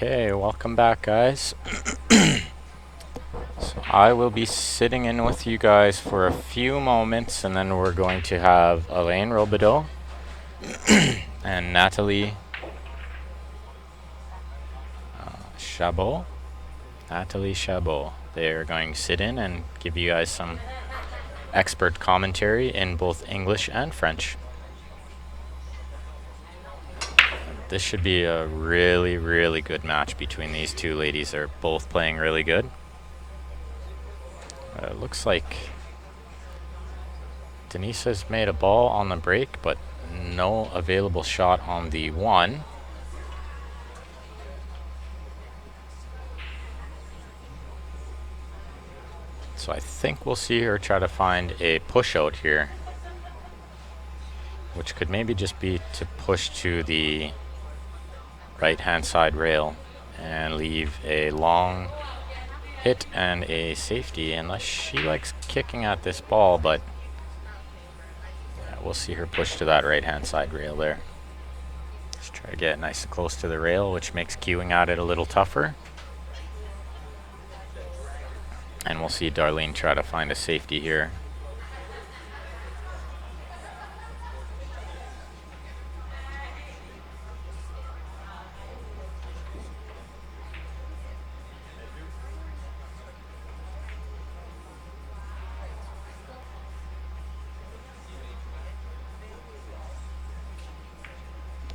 Okay, welcome back, guys. So I will be sitting in with you guys for a few moments, and then we're going to have Elaine Robideau and Natalie Chabot. Natalie Chabot. They're going to sit in and give you guys some expert commentary in both English and French. This should be a really, really good match between these two ladies. They're both playing really good. Looks like Denise has made a ball on the break, but no available shot on the one. So I think we'll see her try to find a push out here, which could maybe just be to push to the right hand side rail and leave a long hit and a safety, unless she likes kicking at this ball, but yeah, we'll see her push to that right hand side rail there. Just try to get nice and close to the rail, which makes queuing at it a little tougher. And we'll see Darlene try to find a safety here.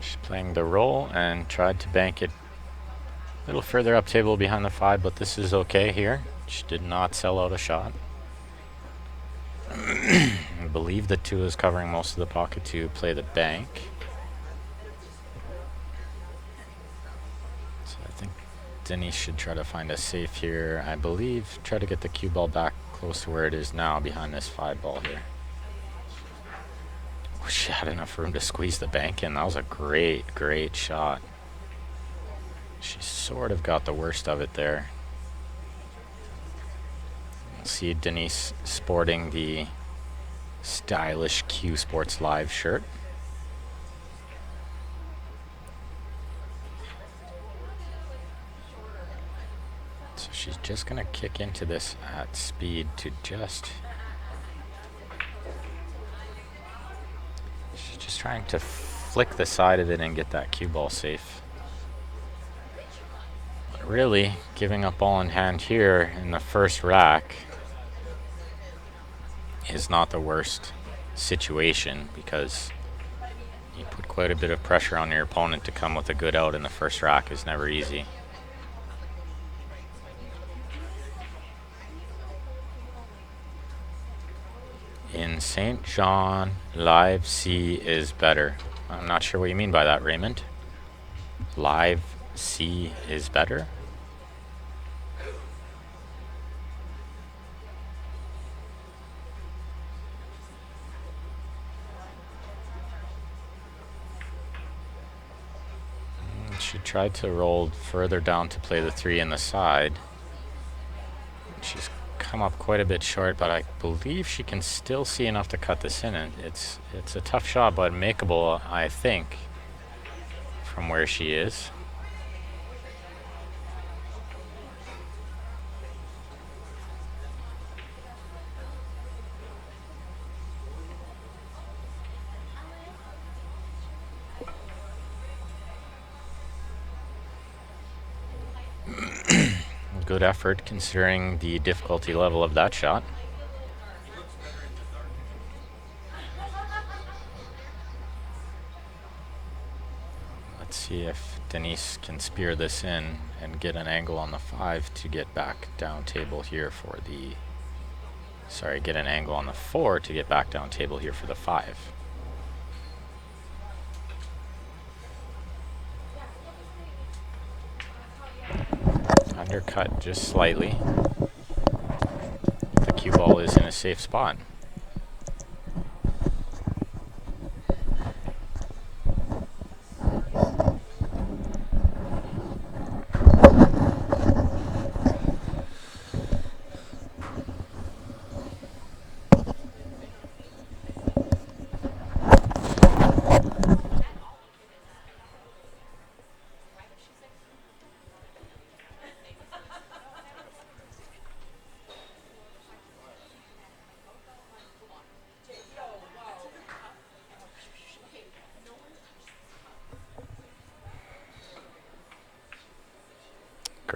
She's playing the roll and tried to bank it a little further up table behind the 5, but this is okay here. She did not sell out a shot. I believe the 2 is covering most of the pocket to play the bank. So I think Denise should try to find a safe here. I believe try to get the cue ball back close to where it is now behind this 5 ball here. Oh, she had enough room to squeeze the bank in. That was a great, great shot. She sort of got the worst of it there. See Denise sporting the stylish Q Sports Live shirt. So she's just gonna kick into this at speed to just... She's just trying to flick the side of it and get that cue ball safe. But really, giving up ball in hand here in the first rack is not the worst situation, because you put quite a bit of pressure on your opponent to come with a good out in the first rack is never easy. In St. John, live C is better. I'm not sure what you mean by that, Raymond. Live C is better? She tried to roll further down to play the 3 in the side. She's come up quite a bit short, but I believe she can still see enough to cut this in. And it's a tough shot, but makeable, I think, from where she is. Good effort considering the difficulty level of that shot. Let's see if Denise can spear this in and get an angle on the 5 to get back down table here for the... Sorry, get an angle on the 4 to get back down table here for the 5. Undercut just slightly. The cue ball is in a safe spot.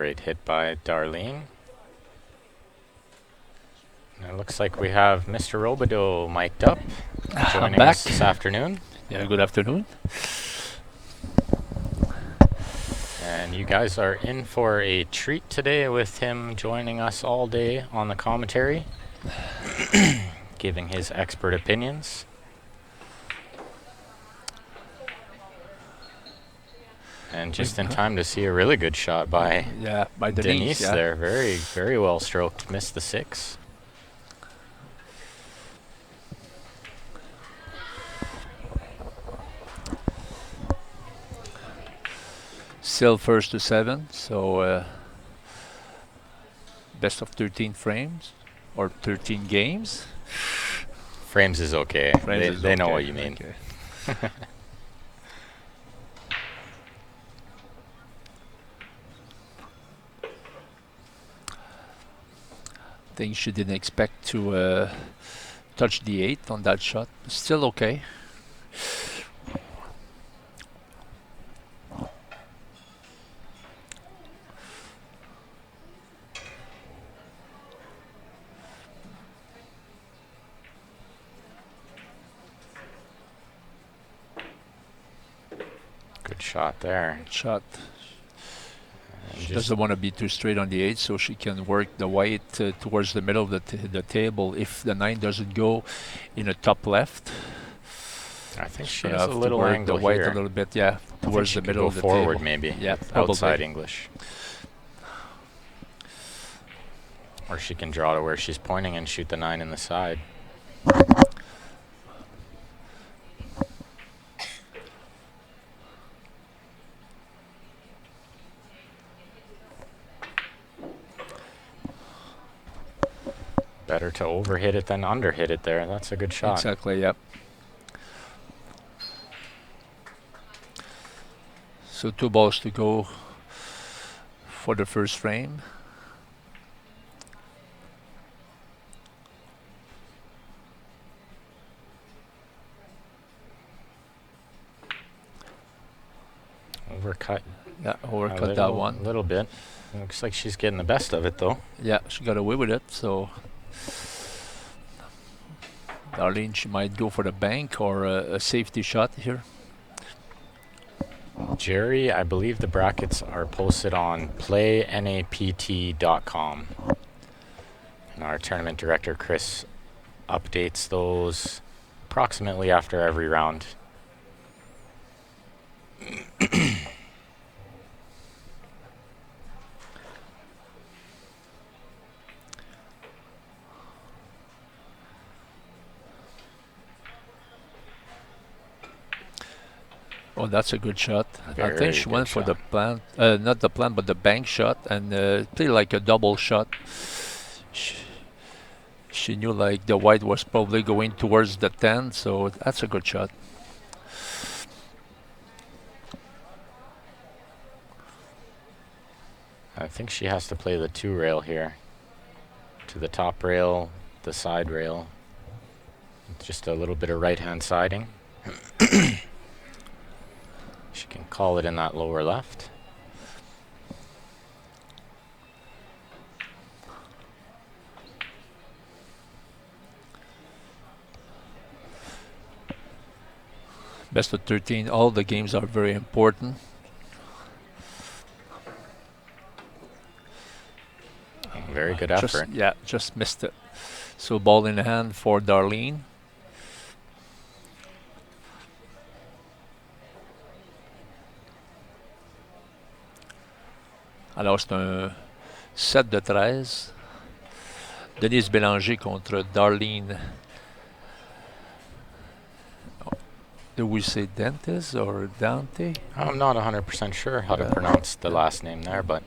Great hit by Darlene. And it looks like we have Mr. Robideau mic'd up, joining back. us this afternoon. Yeah, good afternoon. And you guys are in for a treat today with him joining us all day on the commentary, giving his expert opinions. And just in time to see a really good shot by Denise there. Very, very well stroked. Missed the 6. Still first to 7, so best of 13 frames or 13 games. Frames is okay. They know what you mean. Okay. I think she didn't expect to touch the 8 on that shot. Still okay. Good shot there. Good shot. She doesn't want to be too straight on the 8, so she can work the white towards the middle of the table. If the 9 doesn't go in the top left, I think she has a little angle the white here. a little bit, yeah, towards the middle of the forward table. Maybe. Yeah, outside English. Or she can draw to where she's pointing and shoot the 9 in the side. Better to overhit it than underhit it there. That's a good shot. Exactly, yep. So 2 balls to go for the first frame. Overcut. Yeah, overcut that one. A little bit. Looks like she's getting the best of it, though. Yeah, she got away with it, so Darlene, she might go for the bank or a safety shot here. Jerry, I believe the brackets are posted on playnapt.com. And our tournament director, Chris, updates those approximately after every round. Oh, that's a good shot. I think she went for shot. the plant, not the plant, but the bank shot, and played like a double shot. She knew like the white was probably going towards the 10, so that's a good shot. I think she has to play the 2 rail here. To the top rail, the side rail. Just a little bit of right-hand siding. She can call it in that lower left. Best of 13, all the games are very important. Very good effort. Just missed it. So ball in the hand for Darlene. Alors c'est un 7 de 13. Denise Bélanger contre Darlene. Do we say Dentes or Dante? I'm not 100% sure how to pronounce the last name there, but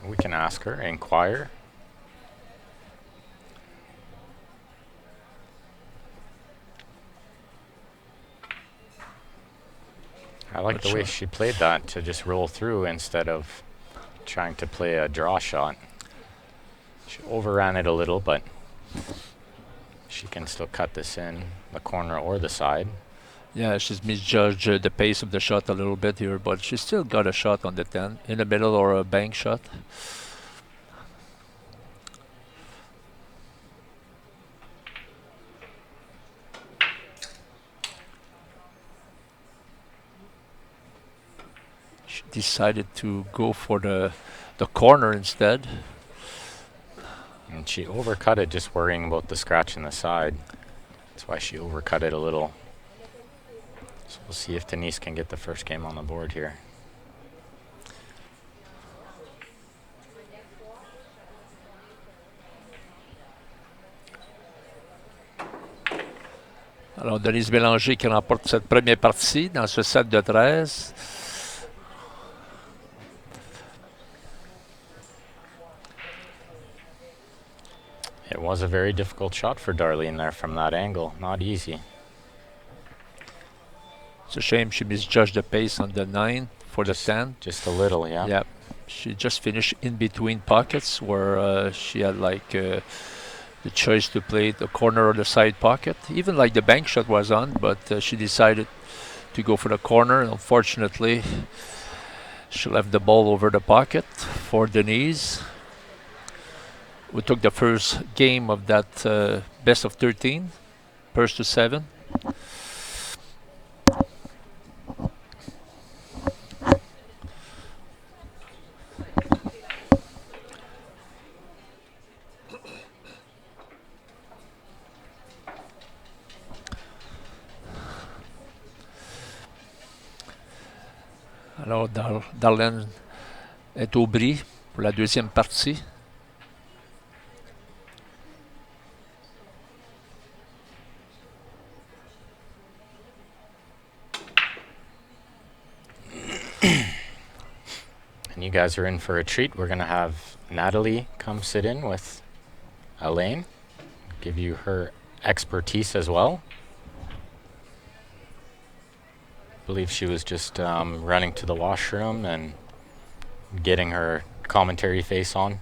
we can ask her, inquire. I like the way she played that, to just roll through instead of trying to play a draw shot. She overran it a little, but she can still cut this in the corner or the side. Yeah, she's misjudged the pace of the shot a little bit here, but she still got a shot on the 10 in the middle or a bank shot. She decided to go for the corner instead. And she overcut it, just worrying about the scratch in the side. That's why she overcut it a little. So we'll see if Denise can get the first game on the board here. Alors, Denise Bélanger qui remporte cette première partie dans ce set de 13. It was a very difficult shot for Darlene there from that angle. Not easy. It's a shame she misjudged the pace on the 9 for the 10. Just a little, yeah. Yeah. She just finished in between pockets where she had like the choice to play the corner or the side pocket. Even like the bank shot was on, but she decided to go for the corner. Unfortunately, she left the ball over the pocket for Denise. We took the first game of that best of 13, first to 7. Alors, Darlene est au bris pour la deuxième partie. And you guys are in for a treat. We're going to have Natalie come sit in with Elaine, give you her expertise as well. I believe she was just running to the washroom and getting her commentary face on.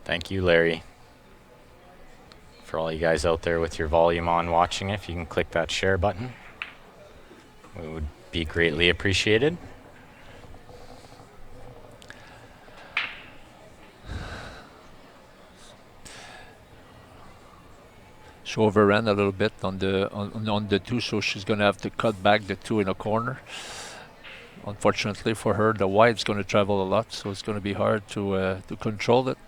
Thank you, Larry. For all you guys out there with your volume on watching, if you can click that share button, it would be greatly appreciated. She overran a little bit on the 2, so she's going to have to cut back the 2 in a corner. Unfortunately for her, the wide's going to travel a lot, so it's going to be hard to control it.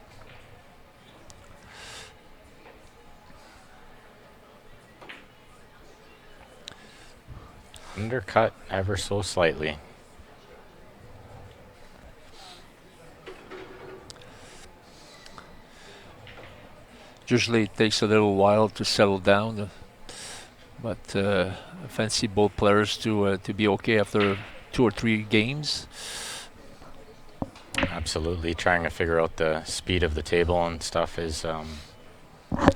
Undercut ever so slightly. Usually it takes a little while to settle down, but I fancy both players to be okay after 2 or 3 games. Absolutely, trying to figure out the speed of the table and stuff is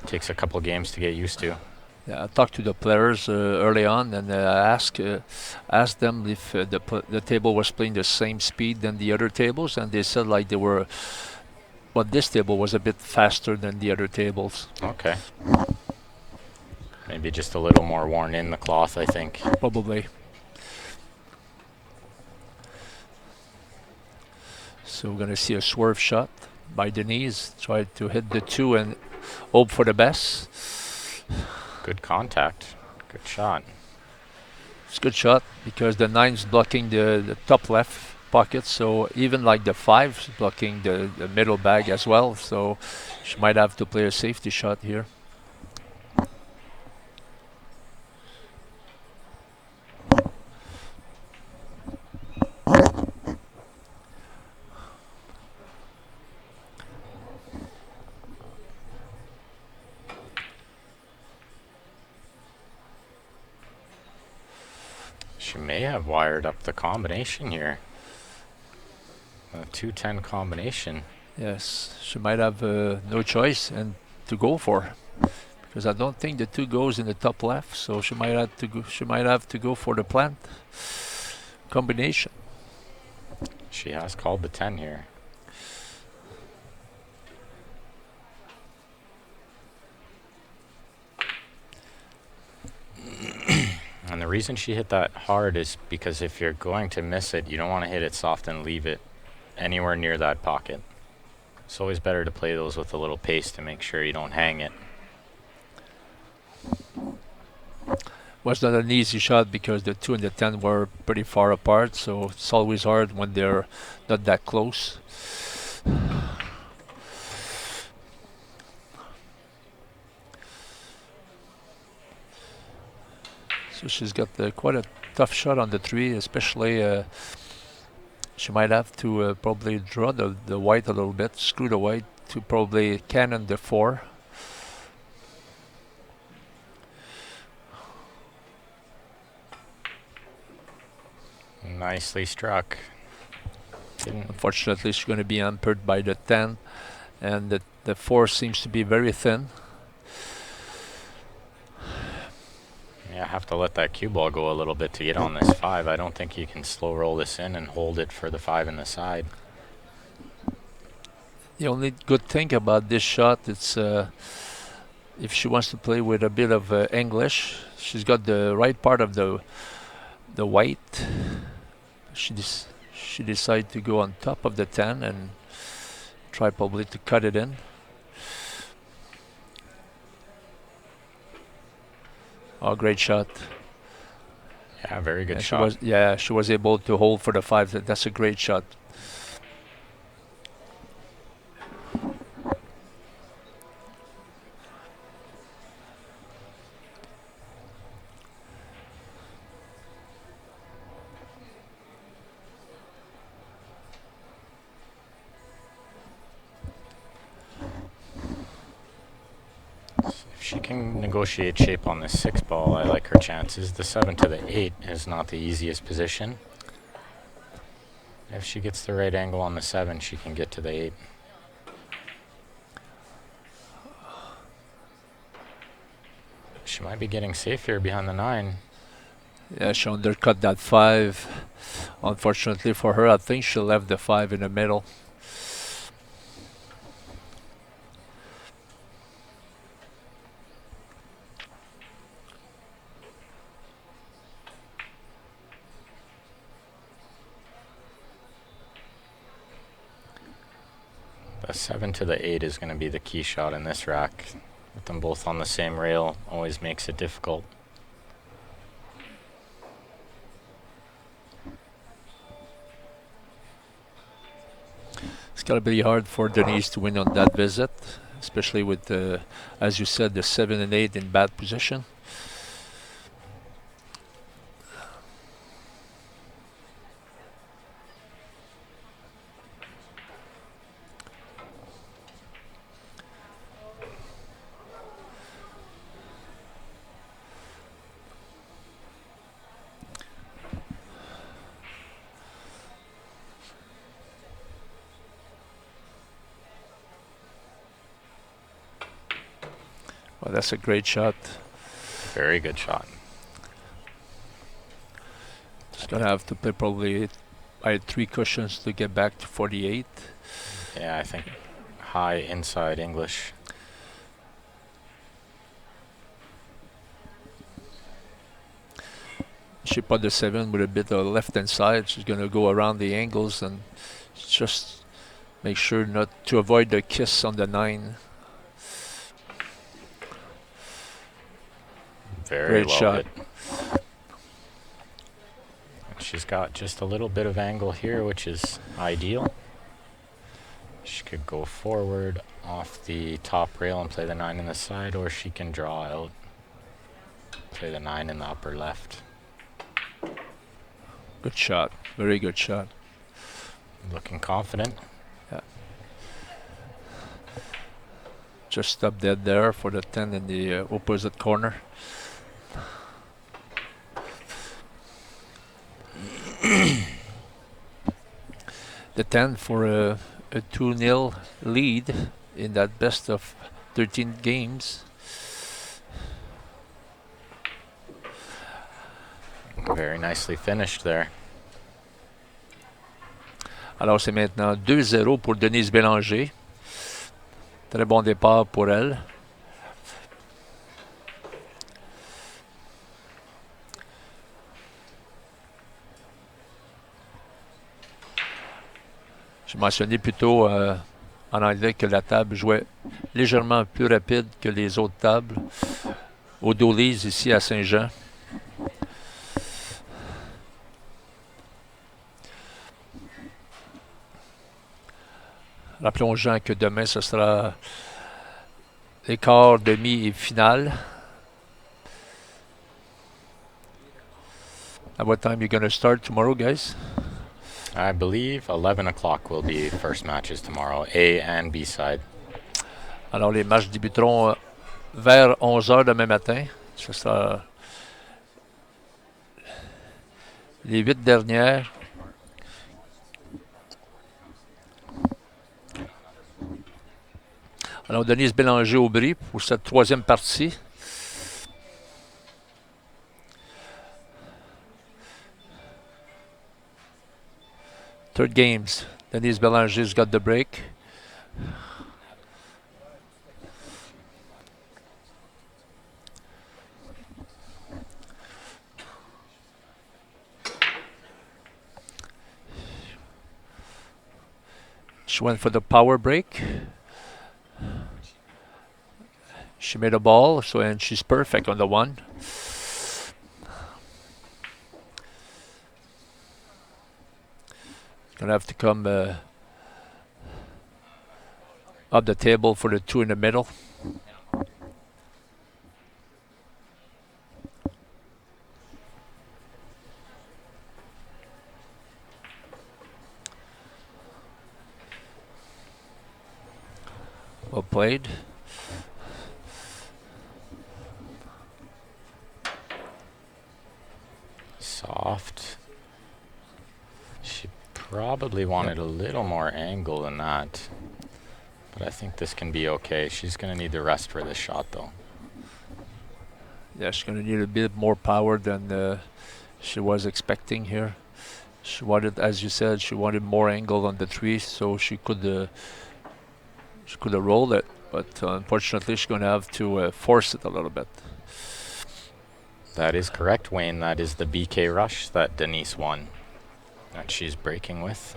takes a couple games to get used to. Yeah, I talked to the players early on and asked them if the table was playing the same speed than the other tables, and they said like they were. But this table was a bit faster than the other tables. Okay. Maybe just a little more worn in the cloth, I think. Probably. So we're going to see a swerve shot by Denise. Try to hit the 2 and hope for the best. Good contact. Good shot. It's a good shot because the 9's blocking the top left pocket, so even like the 5's blocking the middle bag as well, so she might have to play a safety shot here. She may have wired up the combination here. A 2-10 combination. Yes, she might have no choice and to go for, because I don't think the 2 goes in the top left, so she might have to go. She might have to go for the plant combination. She has called the 10 here. And the reason she hit that hard is because if you're going to miss it, you don't want to hit it soft and leave it anywhere near that pocket. It's always better to play those with a little pace to make sure you don't hang it. Was not an easy shot because the 2 and the 10 were pretty far apart, so it's always hard when they're not that close. So she's got quite a tough shot on the 3, especially she might have to probably draw the white a little bit, screw the white to probably cannon the 4. Nicely struck. Unfortunately, she's going to be hampered by the 10, and the 4 seems to be very thin. Yeah, I have to let that cue ball go a little bit to get on this 5. I don't think you can slow roll this in and hold it for the 5 in the side. The only good thing about this shot is if she wants to play with a bit of English, she's got the right part of the white. She decided to go on top of the 10 and try probably to cut it in. Oh, great shot. Yeah, very good And shot. she was able to hold for the 5. That's a great shot. If she can negotiate shape on this 6 ball, I like her chances. The 7 to the 8 is not the easiest position. If she gets the right angle on the 7, she can get to the 8. She might be getting safe here behind the 9. Yeah, she undercut that 5. Unfortunately for her, I think she left the 5 in the middle. The 7 to the 8 is going to be the key shot in this rack. With them both on the same rail always makes it difficult. It's got to be hard for Denise to win on that visit, especially with, as you said, the 7 and 8 in bad position. Well, that's a great shot. Very good shot. Just gonna have to play probably I had 3 cushions to get back to 48. Yeah, I think high inside English. She put the 7 with a bit of left hand side. She's gonna go around the angles and just make sure not to avoid the kiss on the 9. Very Great well shot. hit. She's got just a little bit of angle here, which is ideal. She could go forward off the top rail and play the 9 in the side, or she can draw out, play the 9 in the upper left. Good shot. Very good shot. Looking confident. Yeah. Just stop dead there for the 10 in the opposite corner. The 10 for a 2-0 lead in that best of 13 games. Very nicely finished there. Alors c'est maintenant 2-0 pour Denise Bélanger. Très bon départ pour elle. J'ai mentionné plus tôt en anglais que la table jouait légèrement plus rapide que les autres tables. Au Doolies, ici à Saint-Jean. Rappelons aux gens que demain, ce sera les quarts, demi et finale. At what time are you going to start tomorrow, guys? I believe 11 o'clock will be first matches tomorrow, A and B side. Alors, les matchs débuteront vers 11 heures demain matin. Ce sera les 8 dernières. Alors, Denise Bélanger-Aubry pour cette troisième partie. Third games. Denise Bélanger's got the break. She went for the power break. She made a ball, and she's perfect on the one. Gonna have to come up the table for the two in the middle. Well played. Soft. She probably wanted a little more angle than that. But I think this can be okay. She's going to need the rest for this shot, though. Yeah, she's going to need a bit more power than she was expecting here. She wanted, as you said, she wanted more angle on the three, so she could have rolled it. But unfortunately, she's going to have to force it a little bit. That is correct, Wayne. That is the BK rush that Denise won, that she's breaking with.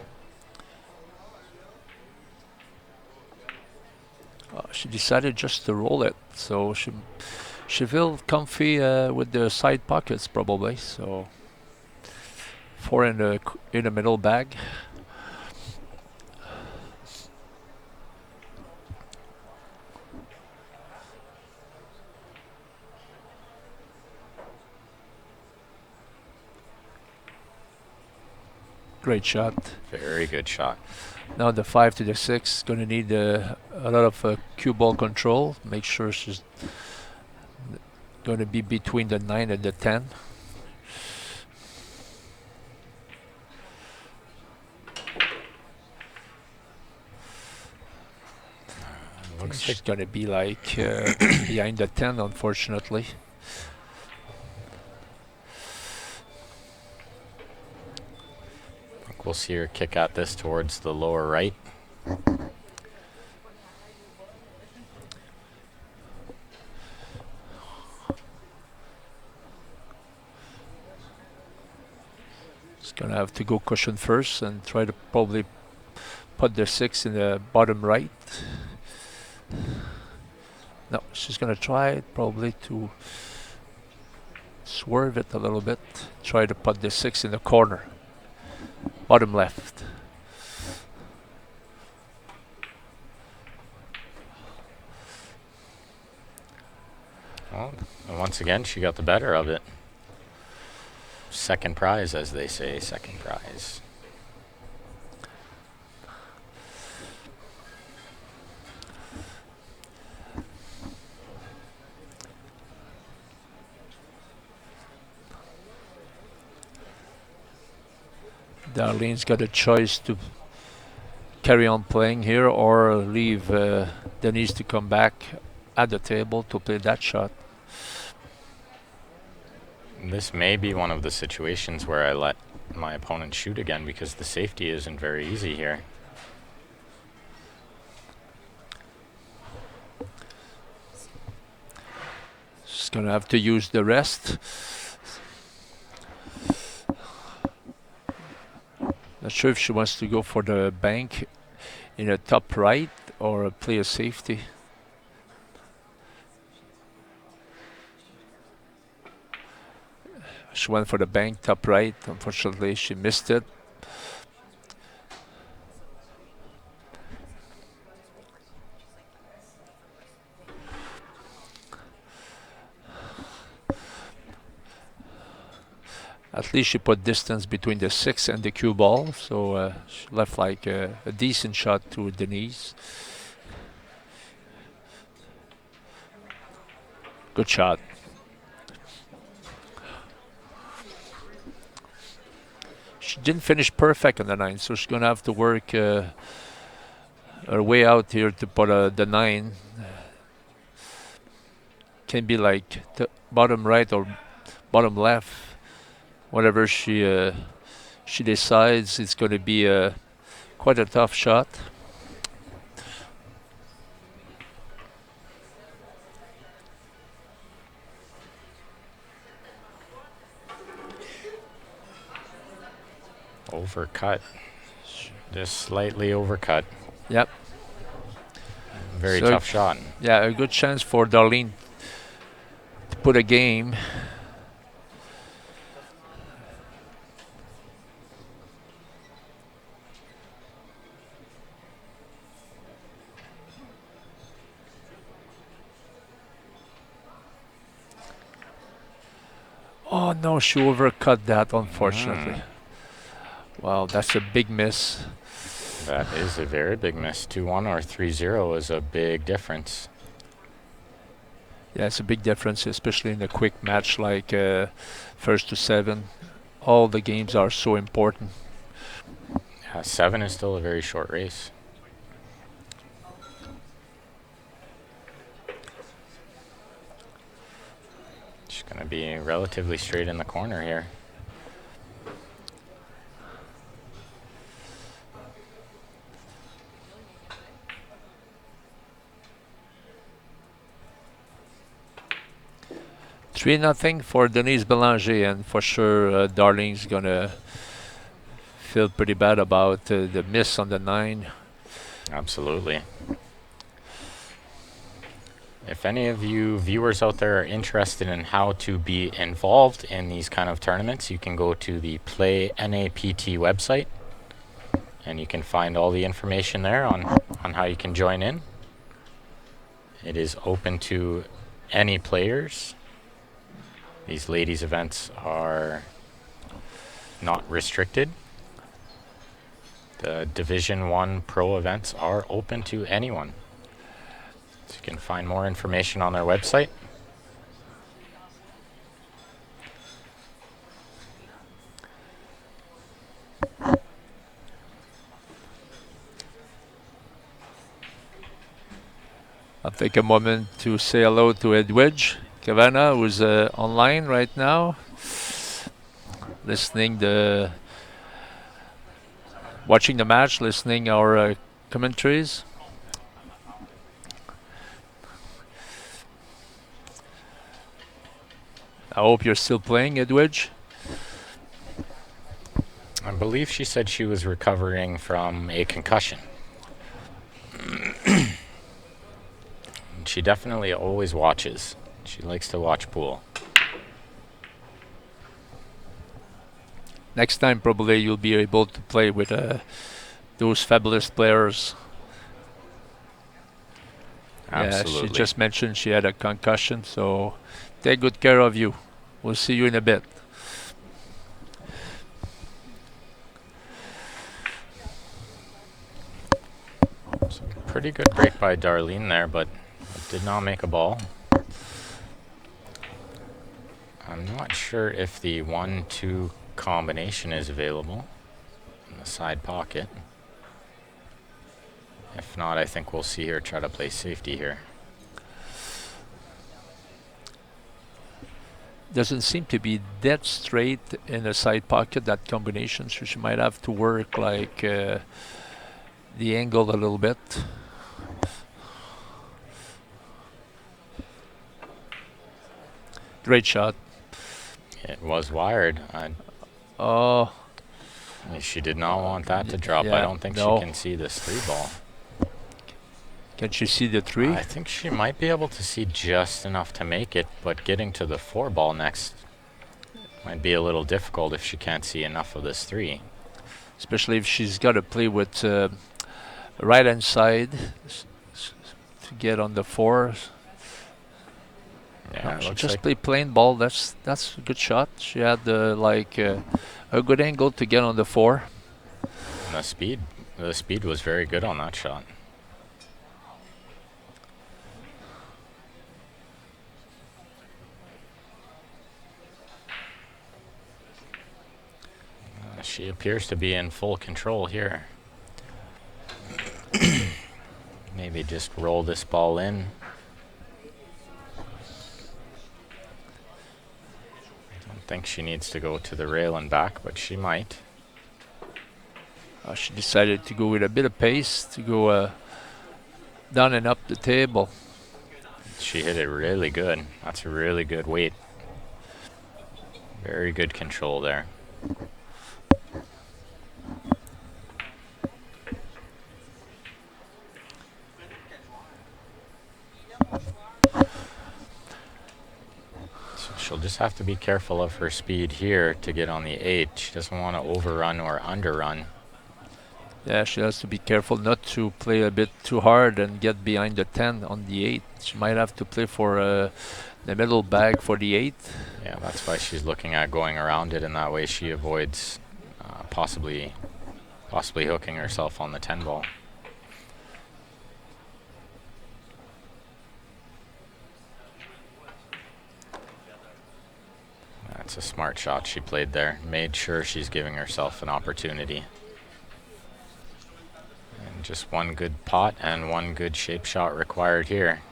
She decided just to roll it, so she felt comfy with the side pockets probably. So 4 in the middle bag. Great shot. Very good shot. Now the 5 to the 6 is going to need a lot of cue ball control. Make sure she's going to be between the 9 and the 10. Looks She's going to be like behind the 10, unfortunately. We'll see her kick at this towards the lower right. It's going to have to go cushion first and try to probably put the 6 in the bottom right. No, she's going to try probably to swerve it a little bit. Try to put the 6 in the corner. Bottom left. Well, and once again, she got the better of it. Second prize, as they say, second prize. Darlene's got a choice to carry on playing here or leave Denise to come back at the table to play that shot. This may be one of the situations where I let my opponent shoot again because the safety isn't very easy here. She's going to have to use the rest. sure if she wants to go for the bank in a top right or play a safety. She went for the bank top right. Unfortunately, she missed it. At least she put distance between the 6 and the cue ball, so she left like a decent shot to Denise. Good shot. She didn't finish perfect on the 9, so she's gonna have to work her way out here to put the 9. Can be like the bottom right or bottom left, whatever she decides. It's going to be quite a tough shot. Overcut. Just slightly overcut. Yep. Very So, tough shot. Yeah, a good chance for Darlene to put a game. Oh no, she overcut that, unfortunately. Wow, that's a big miss. That is a very big miss. 2-1 or 3-0 is a big difference. Yeah, it's a big difference, especially in a quick match like first to 7. All the games are so important. 7 is still a very short race. She's going to be relatively straight in the corner here. Three nothing for Denise Belanger, and for sure Darlene's gonna feel pretty bad about the miss on the 9. Absolutely. If any of you viewers out there are interested in how to be involved in these kind of tournaments, you can go to the Play NAPT website and you can find all the information there on how you can join in. It is open to any players. These ladies events are not restricted. The Division 1 Pro events are open to anyone. So you can find more information on their website. I'll take a moment to say hello to Edwidge Cavana, who's online right now, watching the match, listening our commentaries. I hope you're still playing, Edwidge. I believe she said she was recovering from a concussion. She definitely always watches. She likes to watch pool. Next time, probably you'll be able to play with those fabulous players. Absolutely. Yeah, she just mentioned she had a concussion, so take good care of you. We'll see you in a bit. Pretty good break by Darlene there, but did not make a ball. I'm not sure if the 1-2 combination is available in the side pocket. If not, I think we'll see her try to play safety here. Doesn't seem to be dead straight in the side pocket, that combination, so she might have to work like the angle a little bit. Great shot. It was wired. Oh, She did not want that to drop. I Yeah, don't think no. she can see this 3 ball. Can she see the 3? I think she might be able to see just enough to make it, but getting to the 4 ball next might be a little difficult if she can't see enough of this 3. Especially if she's got to play with right hand side to get on the 4. Yeah, No, it she looks just like played plain ball. That's a good shot. She had a good angle to get on the 4. the speed was very good on that shot. She appears to be in full control here. Maybe just roll this ball in. I don't think she needs to go to the rail and back, but she might. She decided to go with a bit of pace to go down and up the table. She hit it really good. That's a really good weight. Very good control there. She'll just have to be careful of her speed here to get on the 8. She doesn't want to overrun or underrun. Yeah, she has to be careful not to play a bit too hard and get behind the 10 on the 8. She might have to play for the middle bag for the 8. Yeah, that's why she's looking at going around it, and that way she avoids possibly hooking herself on the 10 ball. That's a smart shot she played there. Made sure she's giving herself an opportunity. And just one good pot and one good shape shot required here.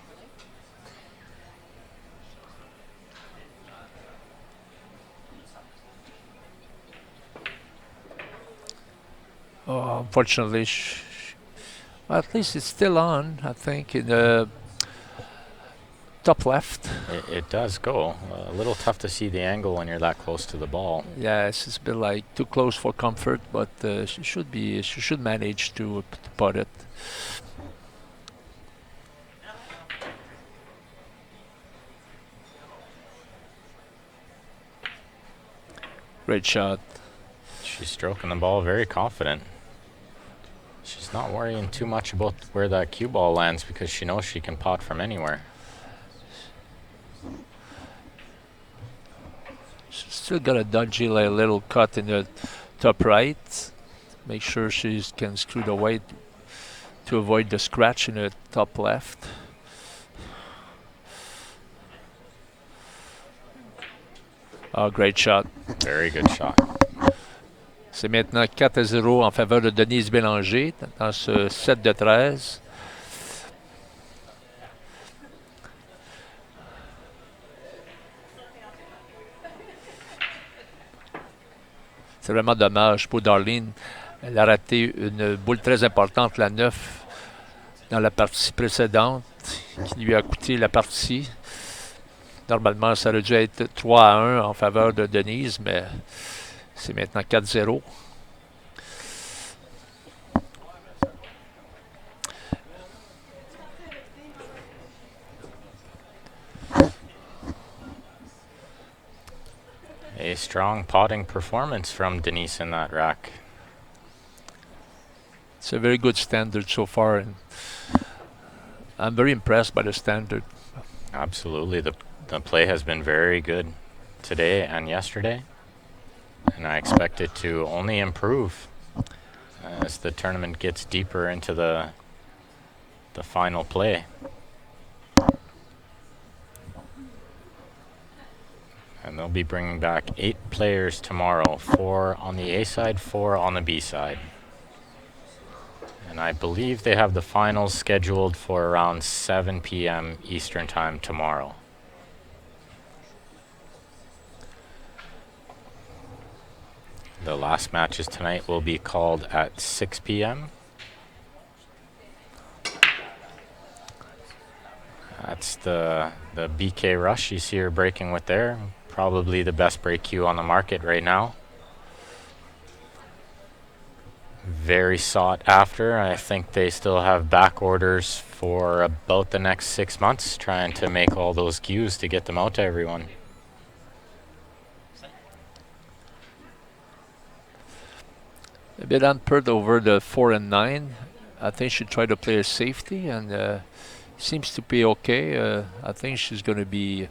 Oh, unfortunately, well, at least it's still on, I think, in the top left. It does go. A little tough to see the angle when you're that close to the ball. Yeah, it's a bit like too close for comfort, but she should manage to putt it. Great shot. She's stroking the ball very confident. She's not worrying too much about where that cue ball lands because she knows she can pot from anywhere. She's still got a dodgy little cut in the top right. Make sure she can screw the weight to avoid the scratch in the top left. Oh, great shot. Very good shot. C'est maintenant 4-0 en faveur de Denise Bélanger dans ce set de 13. C'est vraiment dommage pour Darlene. Elle a raté une boule très importante, la 9, dans la partie précédente, qui lui a coûté la partie. Normalement, ça aurait dû être 3-1 en faveur de Denise, mais c'est maintenant 4-0. A strong potting performance from Denise in that rack. It's a very good standard so far, and I'm very impressed by the standard. Absolutely. The play has been very good today and yesterday, and I expect it to only improve as the tournament gets deeper into the final play. And they'll be bringing back 8 players tomorrow, 4 on the A side, 4 on the B side. And I believe they have the finals scheduled for around 7 p.m. Eastern Time tomorrow. The last matches tonight will be called at 6 p.m. That's the BK Rush you see her breaking with there. Probably the best break cue on the market right now. very sought after. I think they still have back orders for about the next 6 months, trying to make all those cues to get them out to everyone. A bit unpaired over the 4 and 9. I think she tried to play a safety and seems to be okay. I think she's going to be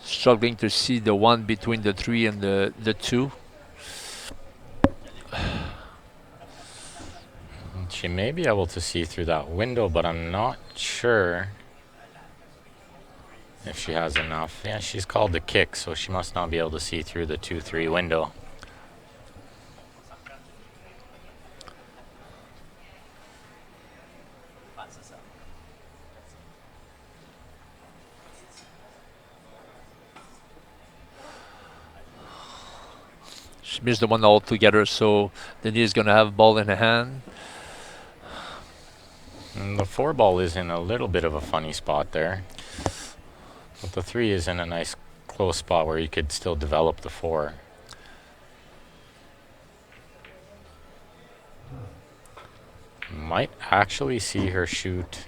struggling to see the one between the 3 and the 2. She may be able to see through that window, but I'm not sure if she has enough. Yeah, she's called the kick, so she must not be able to see through the 2-3 window. She missed the one altogether, so Denise is going to have ball in the hand. And the 4 ball is in a little bit of a funny spot there. But the 3 is in a nice close spot where you could still develop the 4. Might actually see her shoot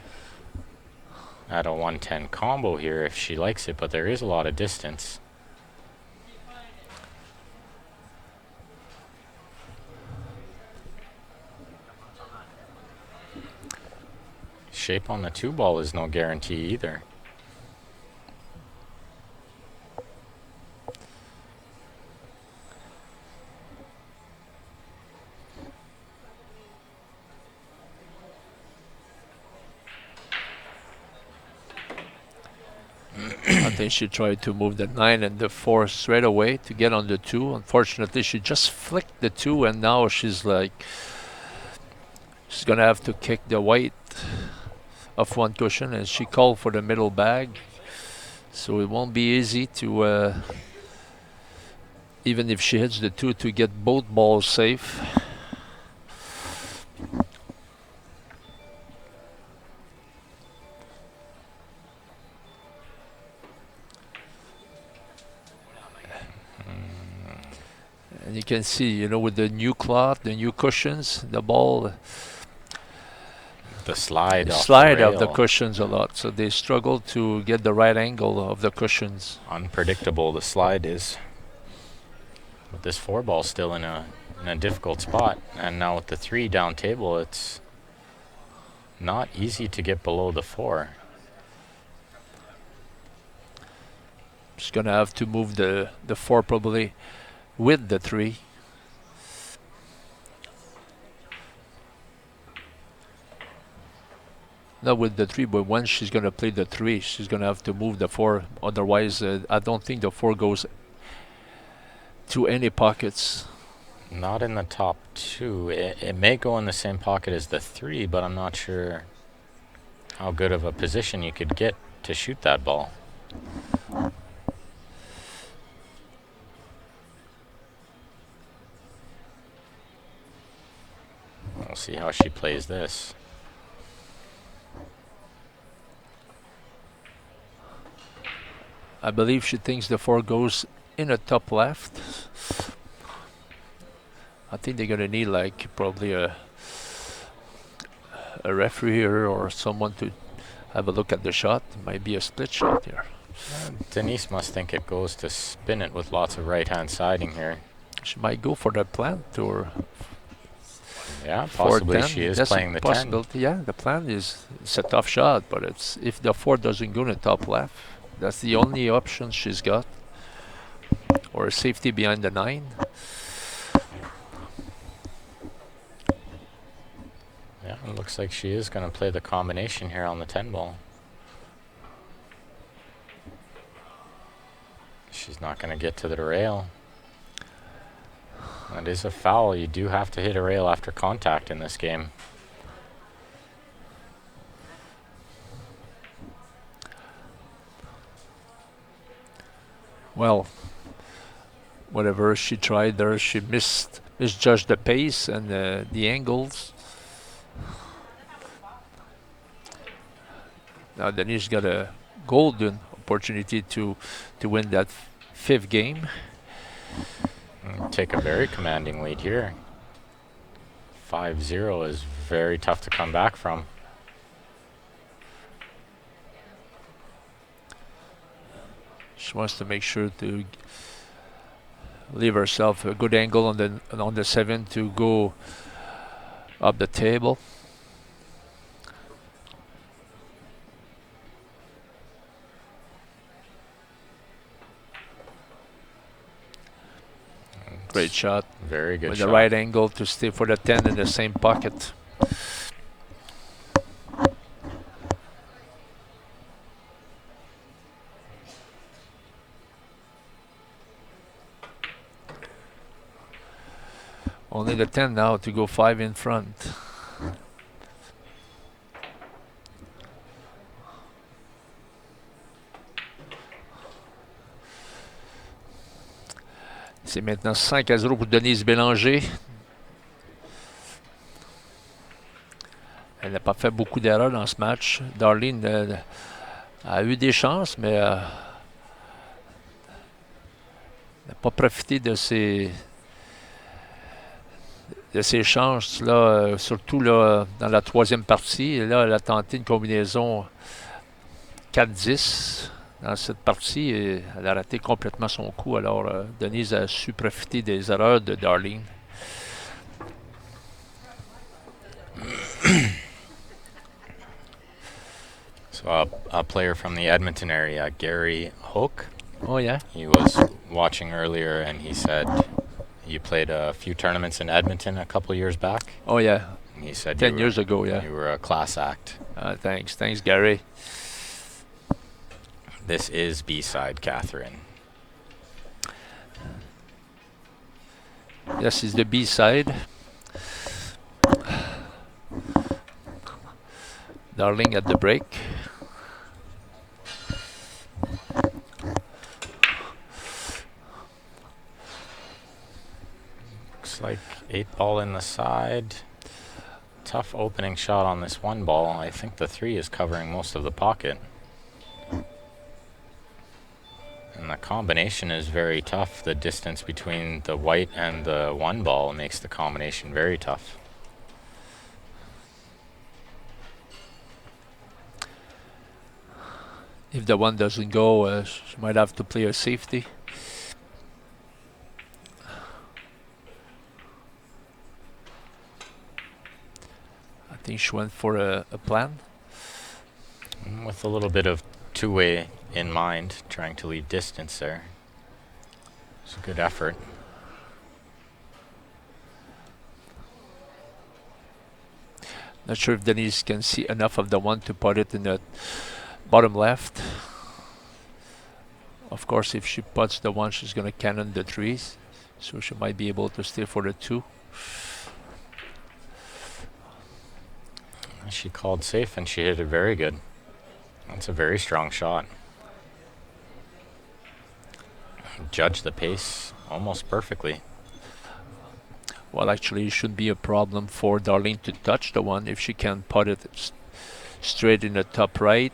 at a 110 combo here if she likes it, but there is a lot of distance. Shape on the 2 ball is no guarantee either. I think she tried to move the 9 and the 4 straight away to get on the 2. Unfortunately, she just flicked the 2, and now she's going to have to kick the white off one cushion, and she called for the middle bag. So it won't be easy to, even if she hits the 2, to get both balls safe. And you can see, with the new cloth, the new cushions, the ball The slide of the cushions a lot. So they struggle to get the right angle of the cushions. Unpredictable the slide is. But this 4 ball still in a difficult spot. And now with the 3 down table, it's not easy to get below the 4. Just going to have to move the 4 probably with the 3. Not with the 3, but when she's going to play the 3, she's going to have to move the 4. Otherwise, I don't think the 4 goes to any pockets. Not in the top 2. It may go in the same pocket as the 3, but I'm not sure how good of a position you could get to shoot that ball. We'll see how she plays this. I believe she thinks the 4 goes in the top left. I think they're going to need probably a referee here or someone to have a look at the shot. It might be a split shot here. Denise must think it goes to spin it with lots of right-hand siding here. She might go for the plant or... Yeah, possibly she is playing the 10. Yeah, the plan is it's a tough shot, but it's if the 4 doesn't go in the top left, that's the only option she's got. Or a safety behind the 9. Yeah, it looks like she is going to play the combination here on the 10 ball. She's not going to get to the rail. That is a foul. You do have to hit a rail after contact in this game. Well, whatever she tried there, she misjudged the pace and the angles. Now Denise got a golden opportunity to win that 5th game. Take a very commanding lead here. 5-0 is very tough to come back from. She wants to make sure to leave herself a good angle on the 7 to go up the table. Great shot. Very good with shot. the right angle to stay for the 10 in the same pocket. Only the 10 now to go 5 in front. C'est maintenant 5-0 pour Denise Bélanger. Elle n'a pas fait beaucoup d'erreurs dans ce match. Darlene a eu des chances, mais n'a pas profité de ses chances, là, surtout là, dans la troisième partie. Et là, elle a tenté une combinaison 4-10 dans cette partie et elle a raté complètement son coup. Alors, Denise a su profiter des erreurs de Darlene. So a player from the Edmonton area, Gary Hoke. Oh, yeah? He was watching earlier and he said you played a few tournaments in Edmonton a couple years back. Oh, yeah. And he said 10 years ago, yeah. You were a class act. Thanks. Thanks, Gary. This is B-side, Catherine. This is the B-side. Darling at the break. Looks like 8-ball in the side. Tough opening shot on this 1-ball. I think the 3 is covering most of the pocket. And the combination is very tough. The distance between the white and the 1-ball makes the combination very tough. If the 1 doesn't go, she might have to play a safety. I think she went for a plan. With a little bit of two-way in mind, trying to leave distance there. It's a good effort. Not sure if Denise can see enough of the 1 to put it in the bottom left. Of course, if she puts the 1, she's going to cannon the 3s. So she might be able to stay for the 2. She called safe and she hit it very good. That's a very strong shot. Judged the pace almost perfectly. Well, actually, it shouldn't be a problem for Darlene to touch the 1 if she can put it straight in the top right.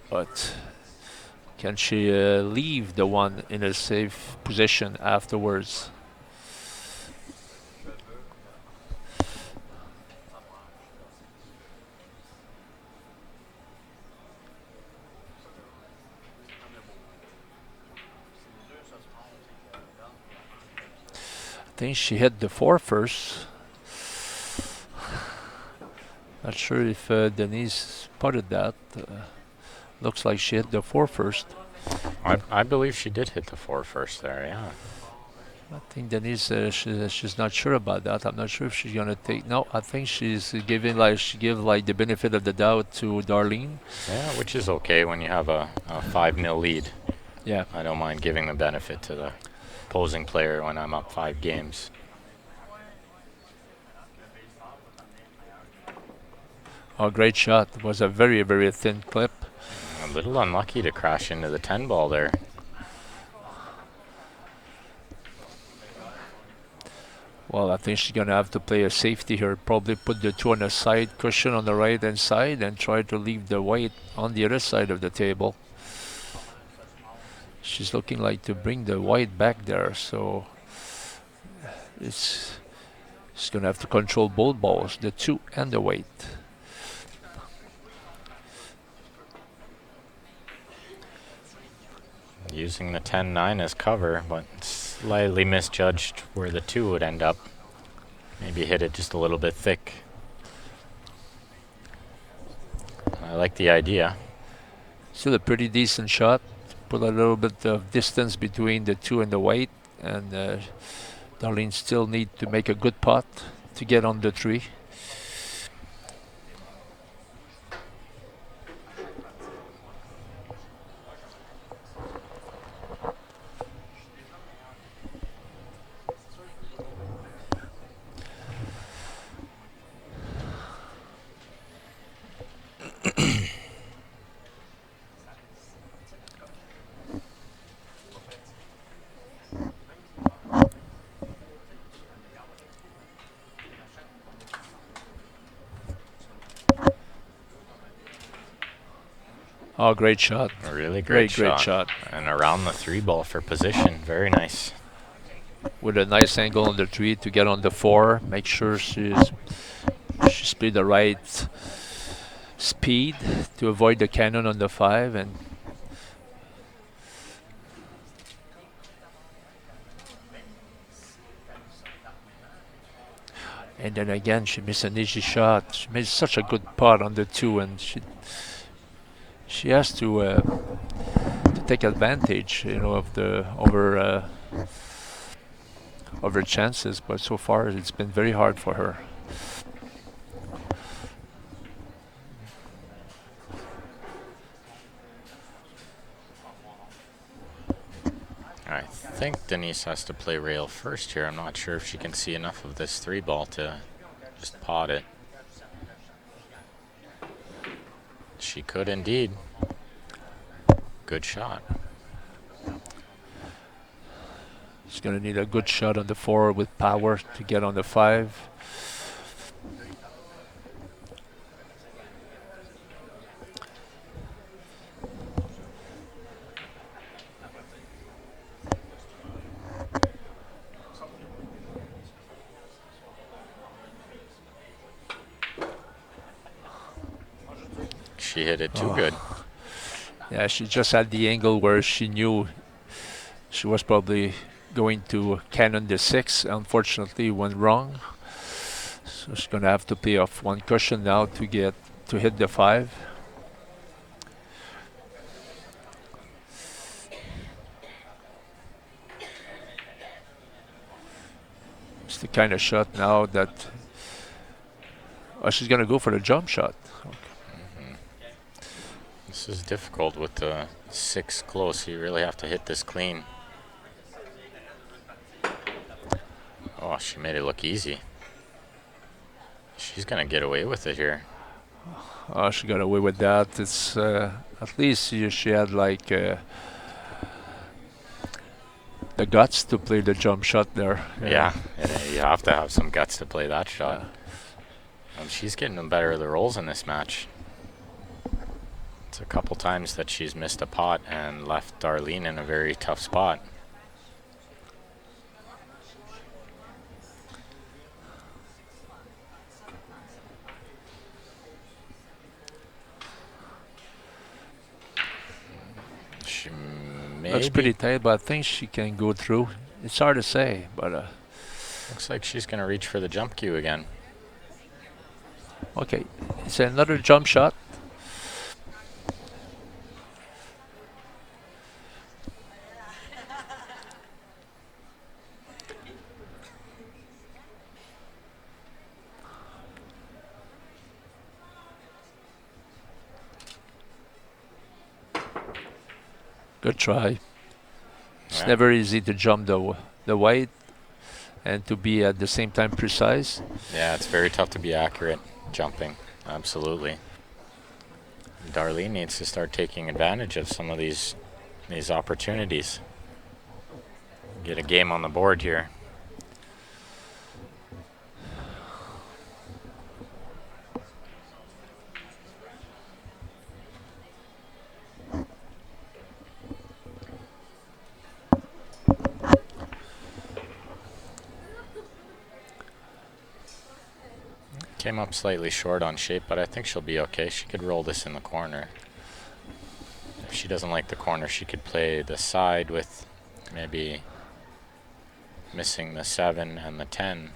But can she leave the 1 in a safe position afterwards? I think she hit the 4 first. Not sure if Denise spotted that. Looks like she hit the 4 first. I believe she did hit the 4 first there, yeah. I think Denise, she's not sure about that. I'm not sure if she's gonna take. No, I think she's giving like the benefit of the doubt to Darlene. Yeah, which is okay when you have a 5-0 lead. Yeah, I don't mind giving the benefit to the opposing player when I'm up 5 games. Oh, great shot. It was a very, very thin clip. A little unlucky to crash into the 10-ball there. Well, I think she's going to have to play a safety here. Probably put the 2 on the side cushion on the right-hand side and try to leave the white on the other side of the table. She's looking like to bring the white back there, so it's She's going to have to control both balls, the 2 and the weight. Using the 10-9 as cover, but slightly misjudged where the 2 would end up. Maybe hit it just a little bit thick. I like the idea. Still a pretty decent shot. Put a little bit of distance between the 2 and the weight, and Darlene still need to make a good putt to get on the 3. Oh, great shot. A really great shot. And around the 3 ball for position. Very nice. With a nice angle on the 3 to get on the 4. Make sure she's played the right speed to avoid the cannon on the 5. And then again, she missed an easy shot. She made such a good putt on the 2, and she has to take advantage, of the of her chances. But so far, it's been very hard for her. I think Denise has to play rail first here. I'm not sure if she can see enough of this 3 ball to just pot it. She could indeed. Good shot. She's going to need a good shot on the 4 with power to get on the 5. She hit it too good. Yeah, she just had the angle where she knew she was probably going to cannon the 6. Unfortunately, went wrong. So she's going to have to pay off one cushion now to hit the 5. It's the kind of shot now that she's going to go for the jump shot. This is difficult with the 6 close. You really have to hit this clean. Oh, she made it look easy. She's going to get away with it here. Oh, she got away with that. It's at least she had like the guts to play the jump shot there. Yeah, you have to have some guts to play that shot. Yeah. She's getting the better of the rolls in this match. It's a couple times that she's missed a pot and left Darlene in a very tough spot. She looks pretty tight, but I think she can go through. It's hard to say, but looks like she's going to reach for the jump cue again. Okay, it's another jump shot. Good try. It's never easy to jump the weight and to be at the same time precise. Yeah, it's very tough to be accurate jumping. Absolutely. Darlene needs to start taking advantage of some of these opportunities. Get a game on the board here. came up slightly short on shape, but I think she'll be okay. She could roll this in the corner. If she doesn't like the corner, she could play the side with maybe missing the 7 and the 10.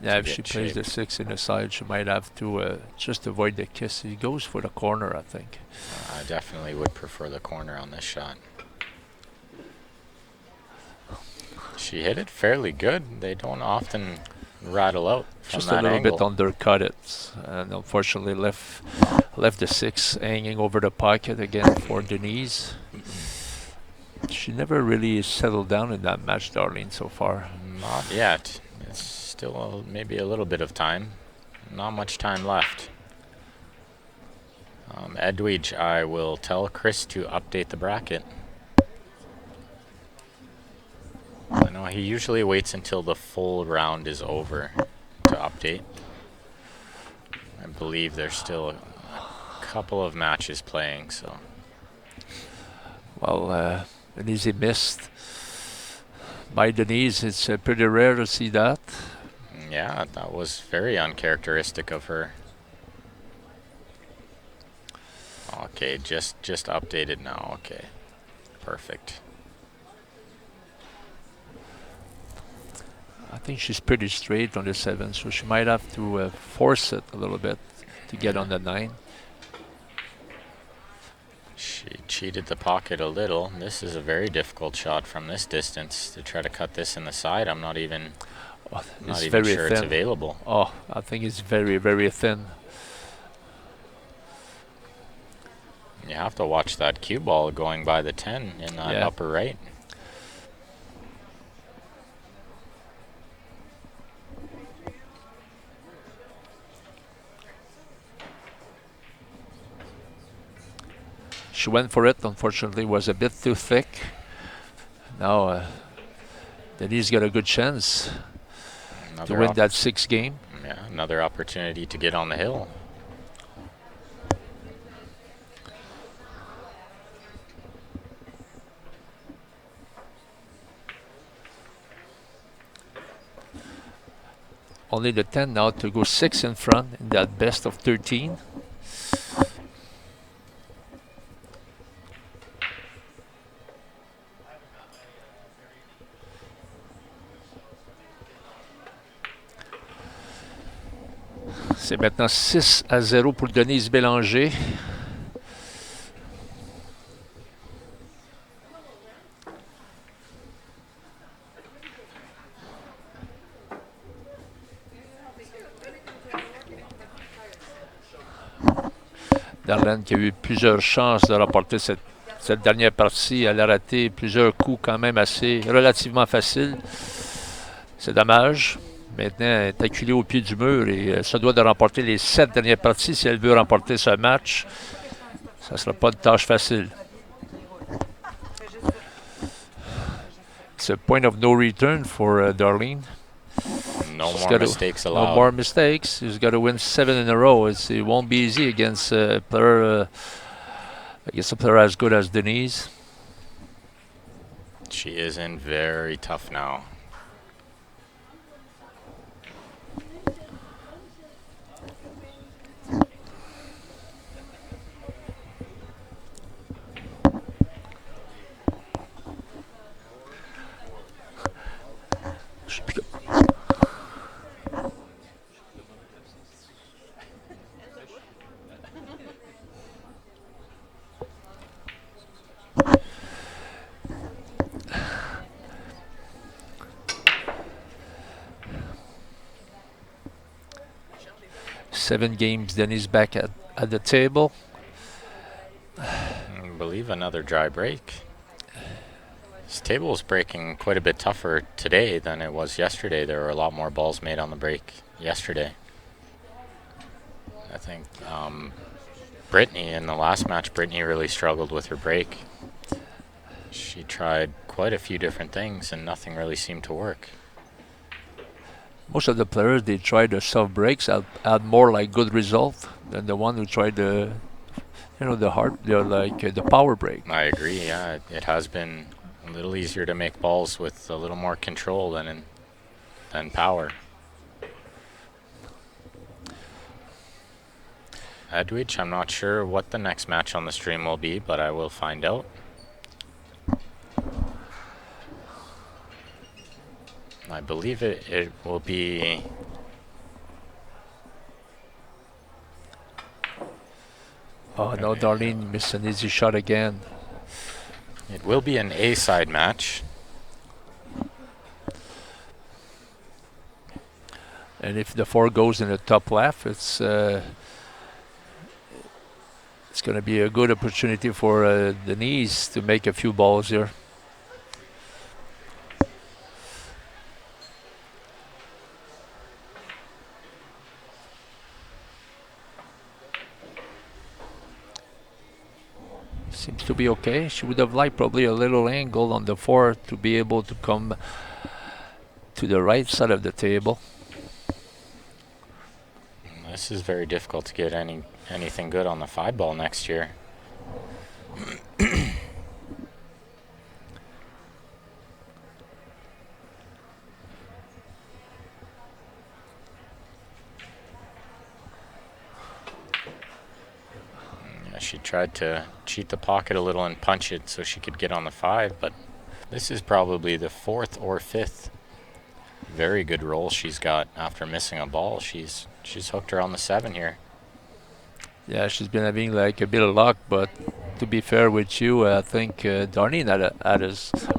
Yeah, if she plays the 6 in the side, she might have to just avoid the kiss. He goes for the corner, I think. I definitely would prefer the corner on this shot. She hit it fairly good. They don't often rattle out from Just that a little angle. bit undercut it, and unfortunately left the 6 hanging over the pocket again for Denise. She never really settled down in that match, Darlene, so far. Not yet. It's still maybe a little bit of time. Not much time left. Edwidge, I will tell Chris to update the bracket. I know he usually waits until the full round is over to update. I believe there's still a couple of matches playing, so. Well, an easy missed by Denise. It's pretty rare to see that. Yeah, that was very uncharacteristic of her. Okay, just updated now. Okay, perfect. I think she's pretty straight on the 7, so she might have to force it a little bit to get on the 9. She cheated the pocket a little. This is a very difficult shot from this distance to try to cut this in the side. I'm not even sure thin. It's available. Oh, I think it's very, very thin. You have to watch that cue ball going by the 10 in that upper right. She went for it. Unfortunately, it was a bit too thick. Now, Denise got a good chance to win that 6 game. Yeah, another opportunity to get on the hill. Only the 10 now to go 6 in front in that best of 13. C'est maintenant 6-0 pour Denise Bélanger. Darlene qui a eu plusieurs chances de remporter cette dernière partie. Elle a raté plusieurs coups quand même assez relativement faciles. C'est dommage. Maintenant, elle est acculée au pied du mur et elle se doit de remporter les 7 dernières parties si elle veut remporter ce match. Ça ne sera pas une tâche facile. It's a point of no return for Darlene. No more mistakes allowed. No more mistakes. She's got to win 7 in a row. It won't be easy against a player, as good as Denise. She is in very tough now. Seven games, Denise back at the table. I believe another dry break. This table is breaking quite a bit tougher today than it was yesterday. There were a lot more balls made on the break yesterday. I think Brittany, in the last match, Brittany really struggled with her break. She tried quite a few different things and nothing really seemed to work. Most of the players, they try the soft breaks, had more like good result than the one who tried the power break. I agree. Yeah, it has been a little easier to make balls with a little more control than power. Edwidge. I'm not sure what the next match on the stream will be, but I will find out. I believe it will be... Oh no, Darlene missed an easy shot again. It will be an A-side match. And if the 4 goes in the top left, it's going to be a good opportunity for Denise to make a few balls here. Seems to be okay. She would have liked probably a little angle on the 4 to be able to come to the right side of the table. This is very difficult to get anything good on the 5 ball next year. She tried to cheat the pocket a little and punch it so she could get on the 5, but this is probably the 4th or 5th very good roll she's got after missing a ball. She's hooked her on the 7 here. Yeah, she's been having like a bit of luck, but to be fair with you, I think Darlene had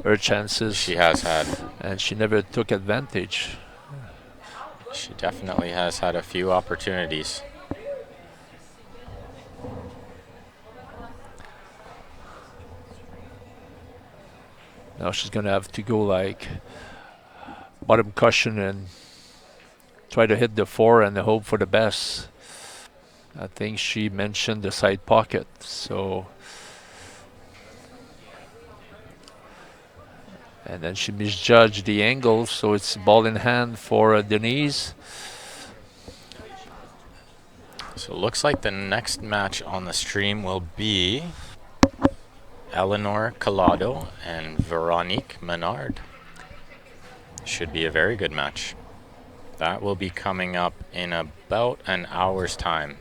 her chances. She has had. And she never took advantage. She definitely has had a few opportunities. Now she's going to have to go like bottom cushion and try to hit the 4 and hope for the best. I think she mentioned the side pocket, so... And then she misjudged the angle, so it's ball in hand for Denise. So it looks like the next match on the stream will be Eleanor Collado and Veronique Menard. Should be a very good match. That will be coming up in about an hour's time.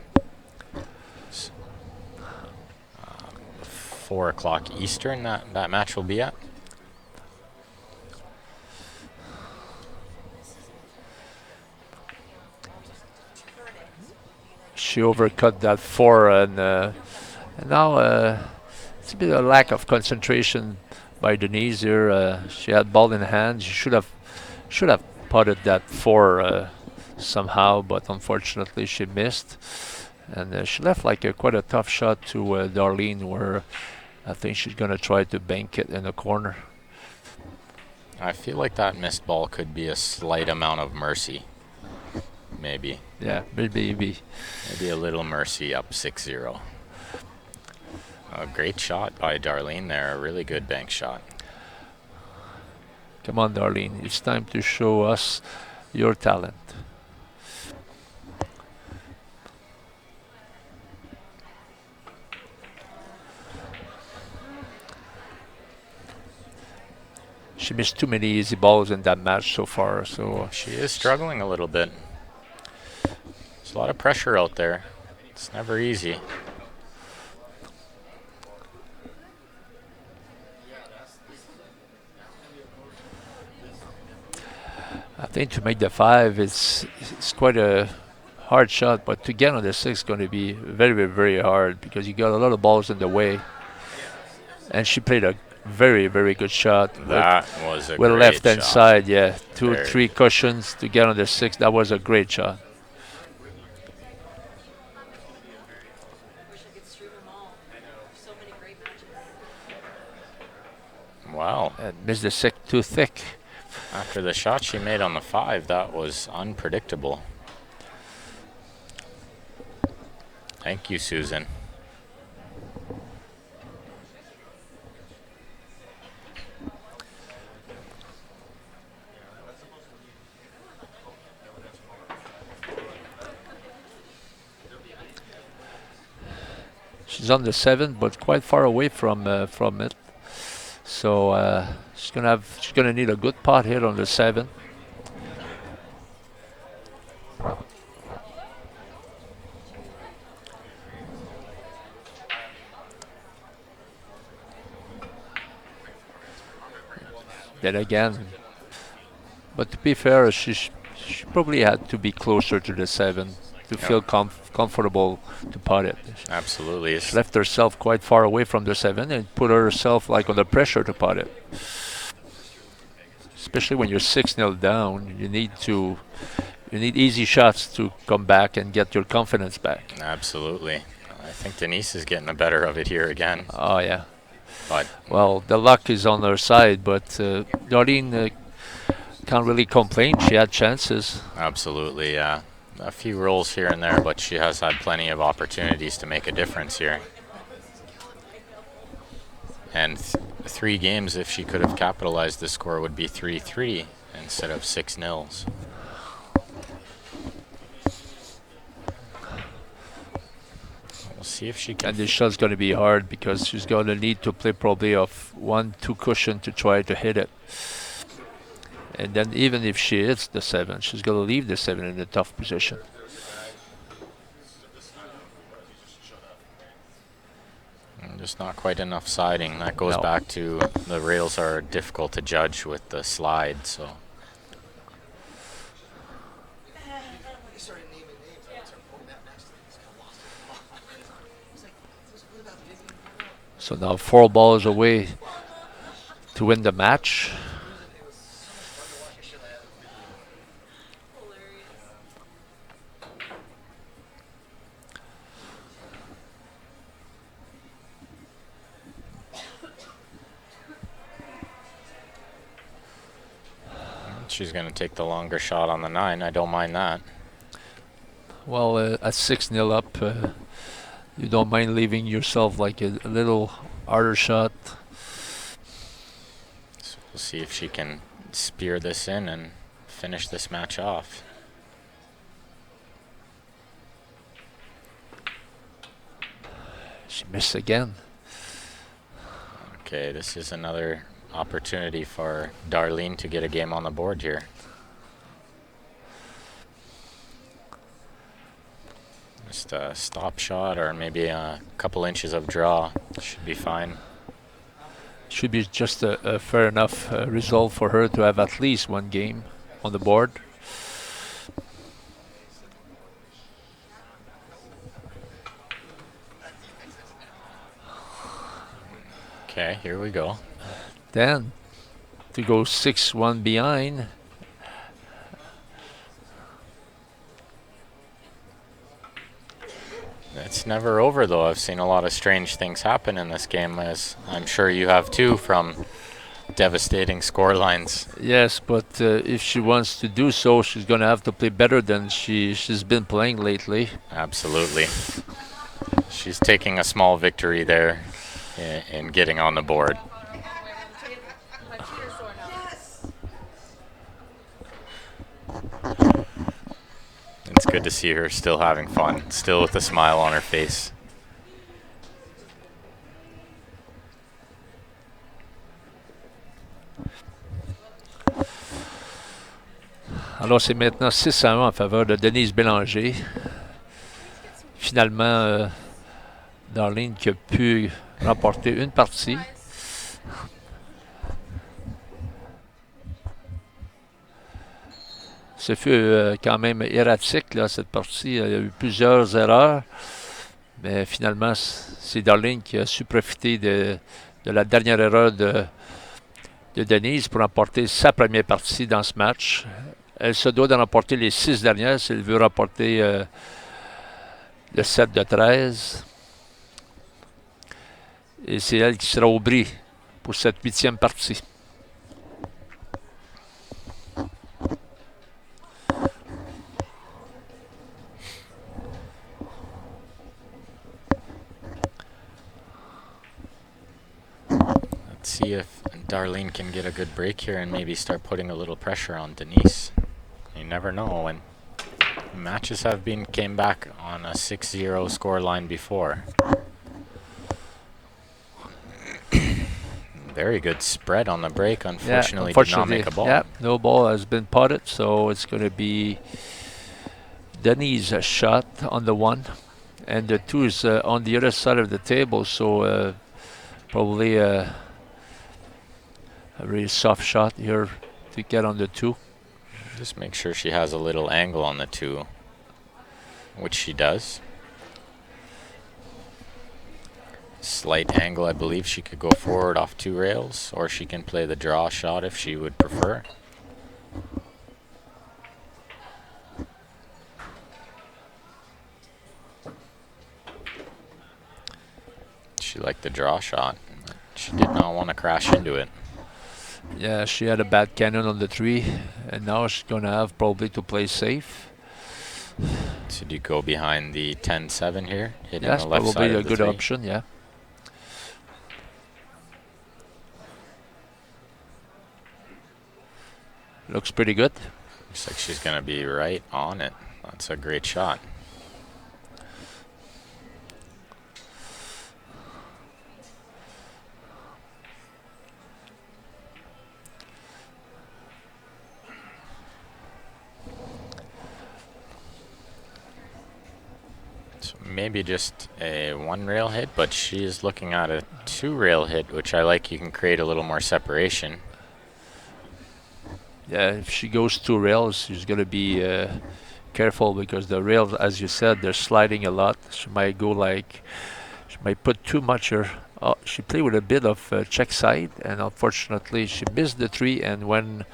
4 o'clock Eastern that match will be at. She overcut that 4 and now it's a bit of a lack of concentration by Denise here. She had ball in hand. She should have putted that 4 somehow, but unfortunately she missed. And she left like quite a tough shot to Darlene, where I think she's going to try to bank it in the corner. I feel like that missed ball could be a slight amount of mercy. Maybe. Yeah, maybe. Maybe a little mercy up 6-0. A great shot by Darlene there. A really good bank shot. Come on, Darlene. It's time to show us your talent. She missed too many easy balls in that match so far. So she is struggling a little bit. There's a lot of pressure out there. It's never easy. I think to make the 5, it's quite a hard shot, but to get on the 6 is going to be very, very hard because you got a lot of balls in the way. And she played a very, very good shot. That was a with great left hand shot. side, yeah. 2 or 3 cushions to get on the 6. That was a great shot. Wow. And missed the 6 too thick. After the shot she made on the 5, that was unpredictable. Thank you, Susan. She's on the 7, but quite far away from it. So she's gonna need a good pot hit on the 7. Then again, but to be fair, she probably had to be closer to the 7 to Yep. feel comfortable to putt it. Absolutely. She left herself quite far away from the 7 and put herself like under pressure to putt it. Especially when you're 6-0 down, you need easy shots to come back and get your confidence back. Absolutely. I think Denise is getting the better of it here again. Oh yeah. But Well, the luck is on her side, but Darlene can't really complain. She had chances. absolutely, yeah. A few rolls here and there, but she has had plenty of opportunities to make a difference here. And 3 games, if she could have capitalized, the score would be 3-3 instead of 6-0. We'll see if she can. And this shot's going to be hard because she's going to need to play probably off 1-2 cushion to try to hit it. And then even if she hits the 7, she's going to leave the 7 in a tough position. Just not quite enough siding. That goes No. back to the rails are difficult to judge with the slide, so. So now 4 balls away to win the match. She's going to take the longer shot on the 9. I don't mind that. Well, at 6-0 up, you don't mind leaving yourself like a little harder shot. So we'll see if she can spear this in and finish this match off. She missed again. Okay, this is another opportunity for Darlene to get a game on the board here. Just a stop shot or maybe a couple inches of draw should be fine. Should be just a fair enough result for her to have at least 1 game on the board. Okay, here we go. Then to go 6-1 behind. It's never over though. I've seen a lot of strange things happen in this game, as I'm sure you have too, from devastating score lines. Yes, but if she wants to do so, she's going to have to play better than she's been playing lately. Absolutely. She's taking a small victory there in getting on the board. It's good to see her still having fun, still with a smile on her face. Alors c'est maintenant 6-1 en faveur de Denise Bélanger. Finalement, Darlene qui a pu remporter une partie. Ce fut quand même erratique, là, cette partie. Il y a eu plusieurs erreurs. Mais finalement, c'est Darlene qui a su profiter de la dernière erreur de Denise pour remporter sa première partie dans ce match. Elle se doit de remporter les 6 dernières si elle veut remporter le 7 de 13. Et c'est elle qui sera au bris pour cette 8e partie. Let's see if Darlene can get a good break here and maybe start putting a little pressure on Denise. You never know when matches came back on a 6-0 score line before. Very good spread on the break. Unfortunately, did not make a ball. Yeah, no ball has been putted, so it's going to be Denise's shot on the 1, and the 2 is on the other side of the table, so probably a A really soft shot here to get on the 2. Just make sure she has a little angle on the 2, which she does. Slight angle, I believe she could go forward off 2 rails, or she can play the draw shot if she would prefer. She liked the draw shot. She did not want to crash into it. Yeah, she had a bad cannon on the 3, and now she's gonna have probably to play safe. So do you go behind the 10-7 here, hitting Yes, the left side probably a of the good 3? option. Yeah. Looks pretty good. Looks like she's going to be right on it. That's a great shot. So maybe just a 1 rail hit, but she is looking at a 2 rail hit, which I like. You can create a little more separation. Yeah, if she goes 2 rails, she's gonna be careful because the rails, as you said, they're sliding a lot. She might go like, she might put too much here. Oh, she played with a bit of check side, and unfortunately she missed the 3. And when,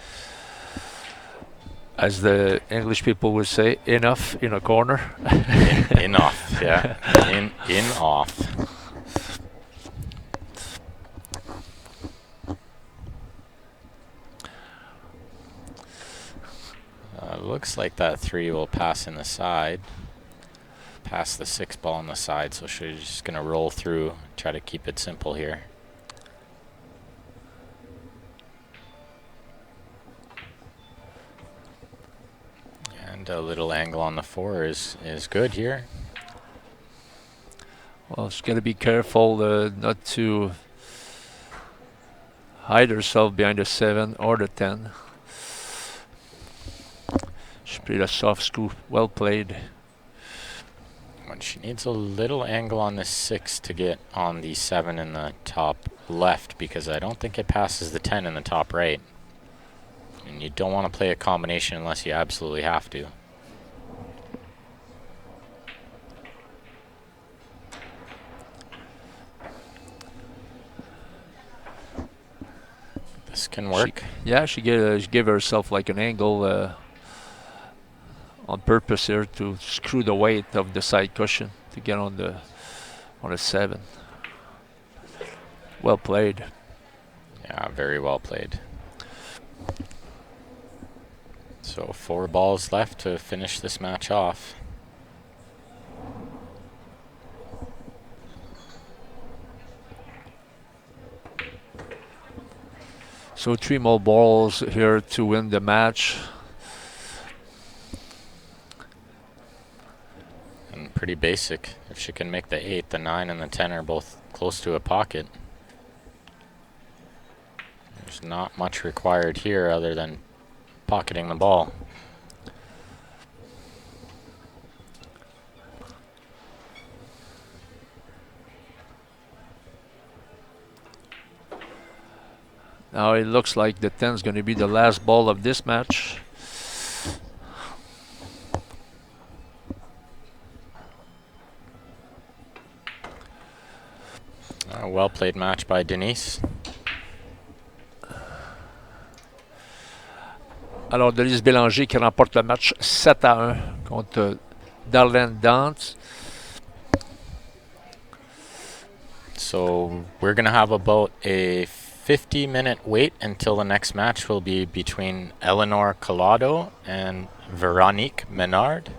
as the English people would say, enough in a corner. In off, yeah. In off. Looks like that 3 will pass in the side. Pass the 6 ball on the side, so she's just going to roll through, try to keep it simple here. And a little angle on the 4 is good here. Well, she's got to be careful not to hide herself behind the 7 or the 10. She played a soft screw. Well played. But she needs a little angle on the 6 to get on the 7 in the top left, because I don't think it passes the 10 in the top right. And you don't want to play a combination unless you absolutely have to. This can work. She gave herself like an angle on purpose here to screw the weight of the side cushion to get on the 7. Well played. Yeah, very well played. So 4 balls left to finish this match off. So 3 more balls here to win the match. And pretty basic. If she can make the 8, the 9, and the 10 are both close to a pocket. There's not much required here other than pocketing the ball. Now it looks like the 10 is going to be the last ball of this match. A well played match by Denise. Alors Denise Bélanger qui remporte le match 7-1 contre Darlene Dance. So we're going to have about a 50-minute wait until the next match will be between Eleanor Collado and Veronique Menard.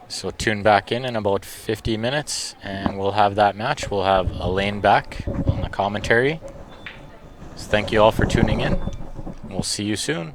So tune back in about 50 minutes and we'll have that match. We'll have Elaine back on the commentary. So thank you all for tuning in. We'll see you soon.